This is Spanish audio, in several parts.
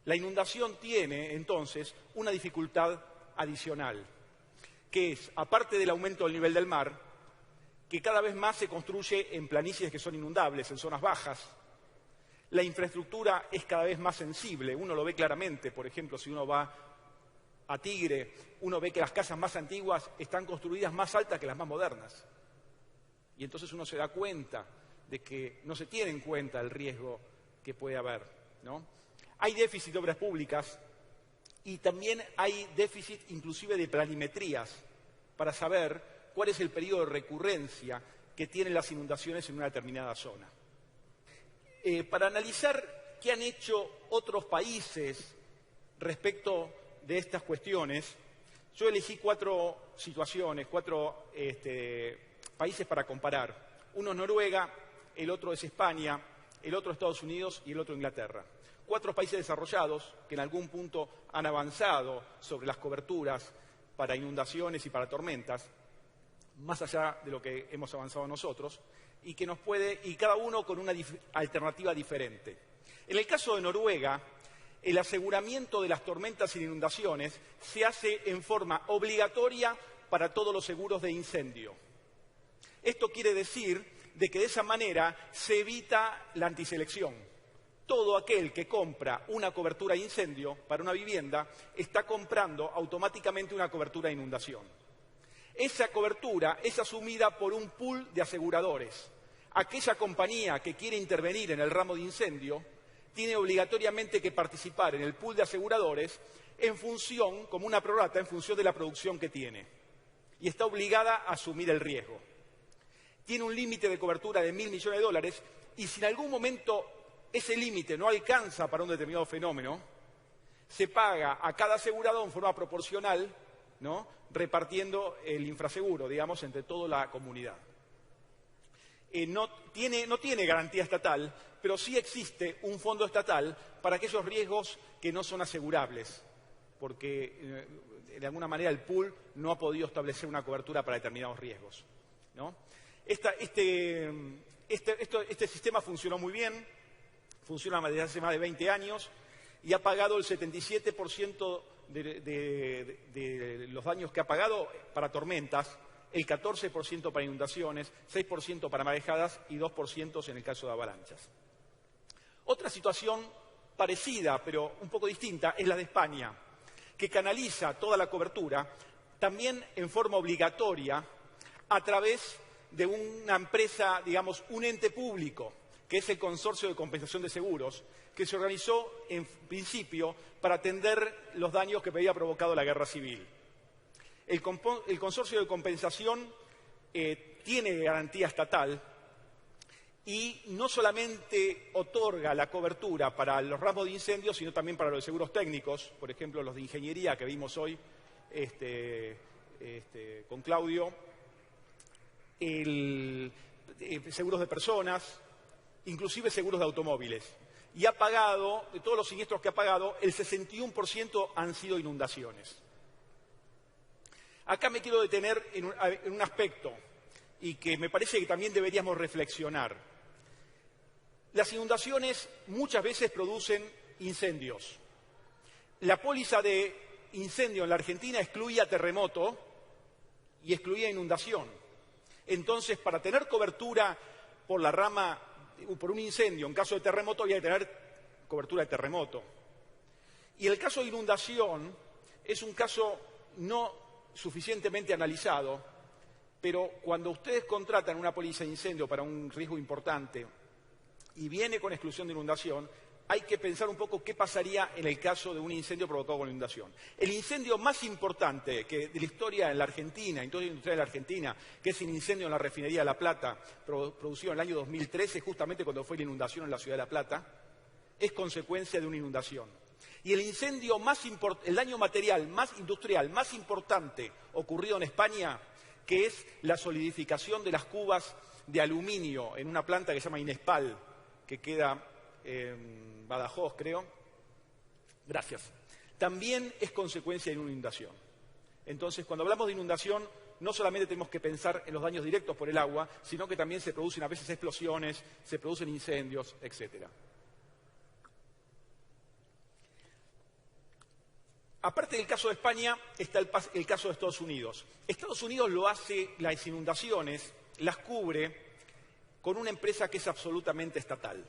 La inundación tiene, entonces, una dificultad adicional, que es, aparte del aumento del nivel del mar, que cada vez más se construye en planicies que son inundables, en zonas bajas. La infraestructura es cada vez más sensible, uno lo ve claramente, por ejemplo, si uno va a Tigre, uno ve que las casas más antiguas están construidas más altas que las más modernas. Y entonces uno se da cuenta de que no se tiene en cuenta el riesgo que puede haber, ¿no? Hay déficit de obras públicas y también hay déficit inclusive de planimetrías para saber cuál es el periodo de recurrencia que tienen las inundaciones en una determinada zona. Para analizar qué han hecho otros países respecto de estas cuestiones, yo elegí 4 situaciones, 4 países para comparar. Uno es Noruega, el otro es España, el otro Estados Unidos y el otro Inglaterra. 4 países desarrollados que en algún punto han avanzado sobre las coberturas para inundaciones y para tormentas, más allá de lo que hemos avanzado nosotros, y cada uno con una alternativa diferente. En el caso de Noruega, el aseguramiento de las tormentas y inundaciones se hace en forma obligatoria para todos los seguros de incendio. Esto quiere decir de que de esa manera se evita la antiselección. Todo aquel que compra una cobertura de incendio para una vivienda está comprando automáticamente una cobertura de inundación. Esa cobertura es asumida por un pool de aseguradores. Aquella compañía que quiere intervenir en el ramo de incendio tiene obligatoriamente que participar en el pool de aseguradores en función, como una prorrata, en función de la producción que tiene. Y está obligada a asumir el riesgo. Tiene un límite de cobertura de $1.000 millones y si en algún momento ese límite no alcanza para un determinado fenómeno, se paga a cada asegurado en forma proporcional, ¿no?, repartiendo el infraseguro, digamos, entre toda la comunidad. No tiene garantía estatal, pero sí existe un fondo estatal para aquellos riesgos que no son asegurables, porque de alguna manera el pool no ha podido establecer una cobertura para determinados riesgos, ¿no? Este sistema funcionó muy bien, funciona desde hace más de 20 años y ha pagado el 77% de los daños que ha pagado para tormentas, el 14% para inundaciones, 6% para marejadas y 2% en el caso de avalanchas. Otra situación parecida, pero un poco distinta, es la de España, que canaliza toda la cobertura, también en forma obligatoria, a través de una empresa, digamos, un ente público, que es el Consorcio de Compensación de Seguros, que se organizó en principio para atender los daños que había provocado la guerra civil. El Consorcio de Compensación tiene garantía estatal y no solamente otorga la cobertura para los ramos de incendios, sino también para los seguros técnicos, por ejemplo, los de ingeniería que vimos hoy con Claudio, seguros de personas, inclusive seguros de automóviles. Y ha pagado, de todos los siniestros que ha pagado, el 61% han sido inundaciones. Acá me quiero detener en un aspecto y que me parece que también deberíamos reflexionar. Las inundaciones muchas veces producen incendios. La póliza de incendio en la Argentina excluía terremoto y excluía inundación. Entonces, para tener cobertura por la rama, por un incendio, en caso de terremoto, había que tener cobertura de terremoto. Y el caso de inundación es un caso no suficientemente analizado, pero cuando ustedes contratan una póliza de incendio para un riesgo importante y viene con exclusión de inundación, hay que pensar un poco qué pasaría en el caso de un incendio provocado por inundación. El incendio más importante de la historia en la Argentina, en toda la industria de la Argentina, que es el incendio en la refinería de La Plata, producido en el año 2013, justamente cuando fue la inundación en la ciudad de La Plata, es consecuencia de una inundación. Y el daño material más industrial, más importante ocurrido en España, que es la solidificación de las cubas de aluminio en una planta que se llama Inespal, que queda en Badajoz, creo. Gracias. También es consecuencia de una inundación. Entonces, cuando hablamos de inundación, no solamente tenemos que pensar en los daños directos por el agua, sino que también se producen a veces explosiones, se producen incendios, etc. Aparte del caso de España, está el caso de Estados Unidos. Estados Unidos lo hace, las inundaciones las cubre con una empresa que es absolutamente estatal.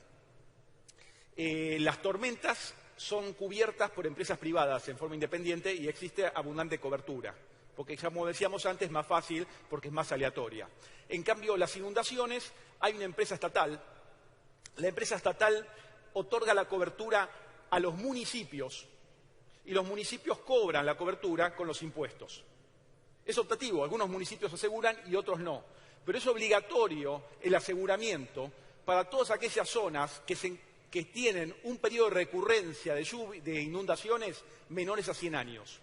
Las tormentas son cubiertas por empresas privadas en forma independiente y existe abundante cobertura, porque ya como decíamos antes es más fácil porque es más aleatoria. En cambio, las inundaciones, hay una empresa estatal. La empresa estatal otorga la cobertura a los municipios y los municipios cobran la cobertura con los impuestos. Es optativo, algunos municipios aseguran y otros no, pero es obligatorio el aseguramiento para todas aquellas zonas que tienen un periodo de recurrencia de inundaciones menores a 100 años.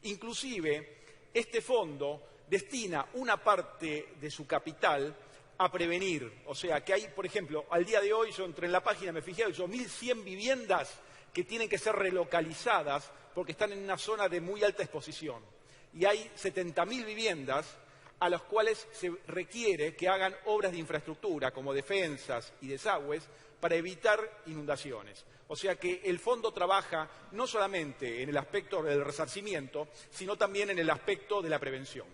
Inclusive, este fondo destina una parte de su capital a prevenir. O sea, que hay, por ejemplo, al día de hoy, yo entré en la página, me fijé, son 1.100 viviendas que tienen que ser relocalizadas porque están en una zona de muy alta exposición. Y hay 70.000 viviendas a las cuales se requiere que hagan obras de infraestructura, como defensas y desagües, para evitar inundaciones. O sea que el fondo trabaja no solamente en el aspecto del resarcimiento, sino también en el aspecto de la prevención.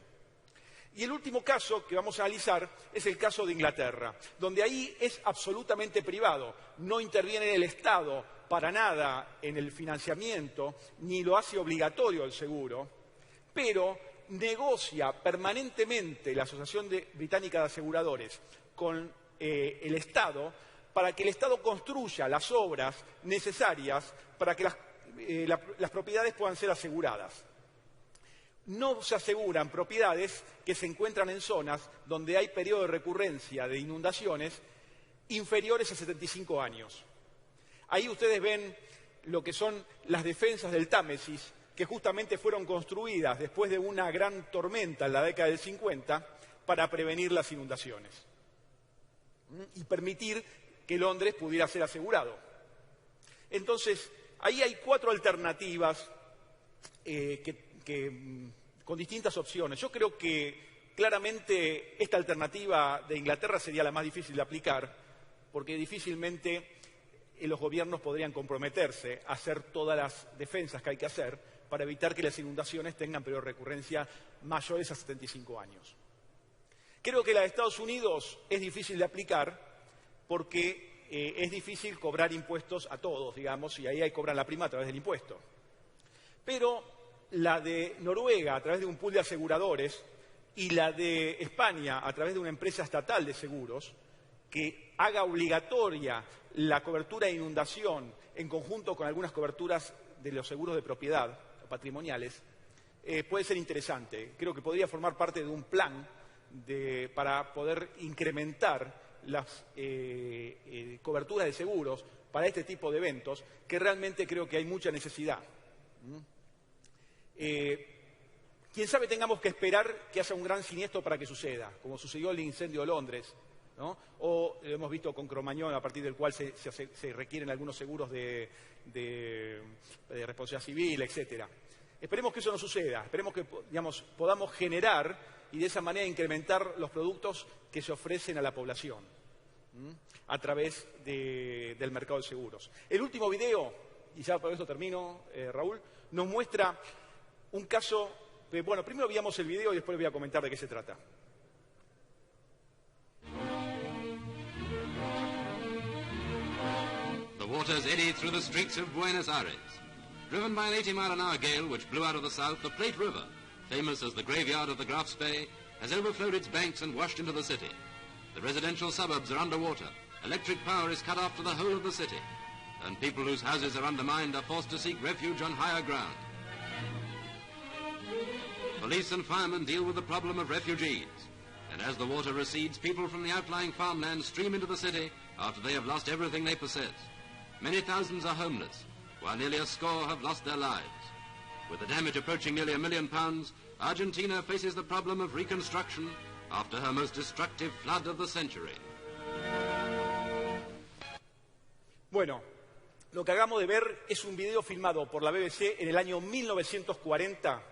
Y el último caso que vamos a analizar es el caso de Inglaterra, donde ahí es absolutamente privado, no interviene el Estado para nada en el financiamiento, ni lo hace obligatorio el seguro, pero negocia permanentemente la Asociación Británica de Aseguradores con el Estado para que el Estado construya las obras necesarias para que las propiedades puedan ser aseguradas. No se aseguran propiedades que se encuentran en zonas donde hay periodo de recurrencia de inundaciones inferiores a 75 años. Ahí ustedes ven lo que son las defensas del Támesis, que justamente fueron construidas después de una gran tormenta en la década del 50 para prevenir las inundaciones y permitir que Londres pudiera ser asegurado. Entonces, ahí hay 4 alternativas con distintas opciones. Yo creo que claramente esta alternativa de Inglaterra sería la más difícil de aplicar, porque difícilmente los gobiernos podrían comprometerse a hacer todas las defensas que hay que hacer para evitar que las inundaciones tengan periodos de recurrencia mayores a 75 años. Creo que la de Estados Unidos es difícil de aplicar porque es difícil cobrar impuestos a todos, digamos, y ahí cobran la prima a través del impuesto. Pero la de Noruega a través de un pool de aseguradores y la de España a través de una empresa estatal de seguros que haga obligatoria la cobertura de inundación en conjunto con algunas coberturas de los seguros de propiedad patrimoniales, puede ser interesante. Creo que podría formar parte de un plan para poder incrementar las coberturas de seguros para este tipo de eventos, que realmente creo que hay mucha necesidad. Quién sabe tengamos que esperar que haya un gran siniestro para que suceda, como sucedió el incendio de Londres, ¿no? O lo hemos visto con Cromañón, a partir del cual se requieren algunos seguros de responsabilidad civil, etcétera. Esperemos que eso no suceda, esperemos que podamos generar y de esa manera incrementar los productos que se ofrecen a la población a través del mercado de seguros. El último video, y ya por eso termino, Raúl, nos muestra un caso. Bueno, primero veamos el video y después voy a comentar de qué se trata. The waters eddy through the streets of Buenos Aires. Driven by an 80-mile-an-hour gale which blew out of the south, the Plate River, famous as the graveyard of the Graf's Bay, has overflowed its banks and washed into the city. The residential suburbs are underwater. Electric power is cut off to the whole of the city. And people whose houses are undermined are forced to seek refuge on higher ground. Police and firemen deal with the problem of refugees. And as the water recedes, people from the outlying farmland stream into the city after they have lost everything they possess. Many thousands are homeless, while nearly a score have lost their lives. With the damage approaching nearly £1 million, Argentina faces the problem of reconstruction after her most destructive flood of the century. Bueno, lo que acabamos de ver es un video filmado por la BBC en el año 1940,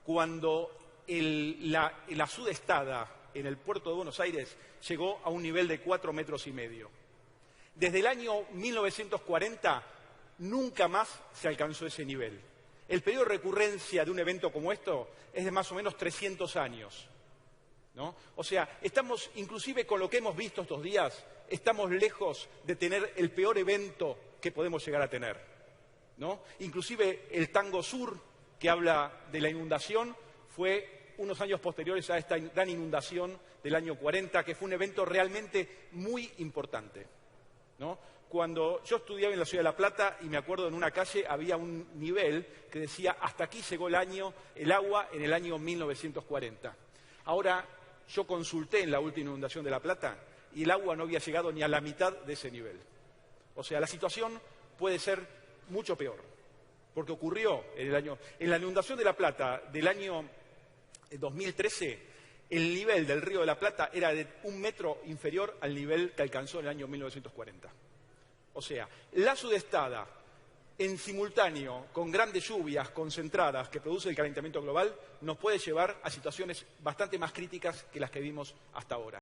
cuando la sudestada en el puerto de Buenos Aires llegó a un nivel de 4,5 metros. Desde el año 1940 nunca más se alcanzó ese nivel. El periodo de recurrencia de un evento como esto es de más o menos 300 años, ¿no? O sea, estamos, inclusive con lo que hemos visto estos días, estamos lejos de tener el peor evento que podemos llegar a tener, ¿no? Inclusive el Tango Sur, que habla de la inundación, fue unos años posteriores a esta gran inundación del año 40, que fue un evento realmente muy importante, ¿no? Cuando yo estudiaba en la ciudad de La Plata, y me acuerdo en una calle había un nivel que decía hasta aquí llegó el agua en el año 1940. Ahora, yo consulté en la última inundación de La Plata y el agua no había llegado ni a la mitad de ese nivel. O sea, la situación puede ser mucho peor, porque ocurrió en la inundación de La Plata del año 2013, el nivel del río de la Plata era de 1 metro inferior al nivel que alcanzó en el año 1940. O sea, la sudestada, en simultáneo con grandes lluvias concentradas que produce el calentamiento global, nos puede llevar a situaciones bastante más críticas que las que vimos hasta ahora.